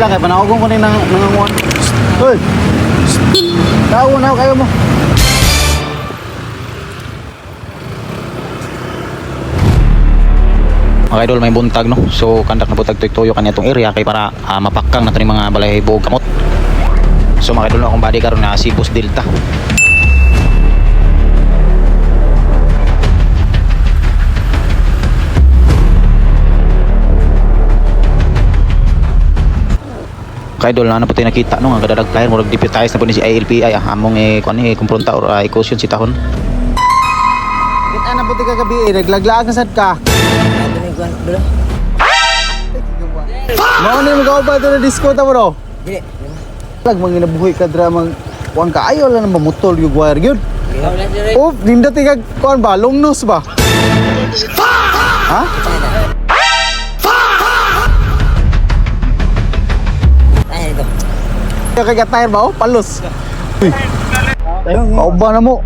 lang kay panawagong ko ni nanganguan. Hoy. Tawo na kayo mo. Mga idol, may buntag no. So kandak na butag tuyo kanya tong area kay para mapakang natin yung mga balay buog kamot. So mga idol, akong body karon na si Boss Delta. Idol na po tayo nakita no, ang kadadag player murag deputize na po ni si ILPI among kuan kumpronta or ikusion si tahon. Kita na po ti kagabi naglaglaag na sad ka. Mao ni mga ba to na disco ta bro? Dili. Lag manginabuhi ka drama kuan ka ayo lang na mamutol yung wire gyud. Oh, ninda ti kag kuan ba longnos ba? Ha? Kaya tire ba oh? Palos. Pauba na mo.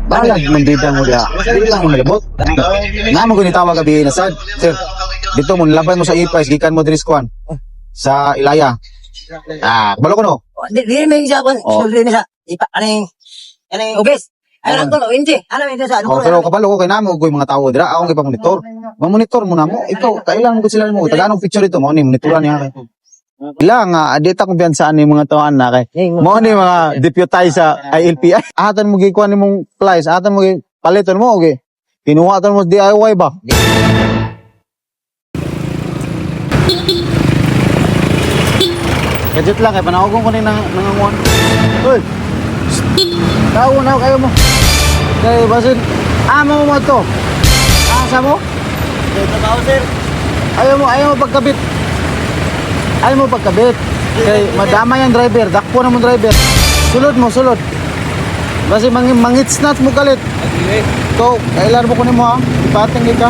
Balag mandida mo dia. Dili lang mo nalibot. Namo ko ni tawag gabi na sad. Sir, dito mo nilabay mo sa ipais gikan mo diri skuan. Sa Ilaya. Balo ko no. Di may isa ko sulri na sa ipa aning obes. Ano to no hindi. Ano hindi sa ano. Pero kabalo ko kay namo ko mga tawo dira akong ipamonitor. Mamonitor mo na mo. Ikaw kailan ko sila mo. Taganong picture ito mo ni monitoran niya kay. Ilang adita kong biyansaan ni mga tawaan na kay mo ni mga deputize sa ILPI. Atan mo gikuan ni mong plies, atan mo paliton mo okay. Kinuha tan mo DIY ba? Gadget lang kay panawagong ko ni nanganguan. Hoy. Tawo na kayo mo. Kay basin amo mo to. Asa mo? Dito ba sir? Ayaw mo pagkabit. Ayaw mo pagkabit. Kay madama yung driver, dakpo na mo driver. Sulod. Basi mangitsnat mo kalit. So, kailan mo kunin mo ha? Ipating ka.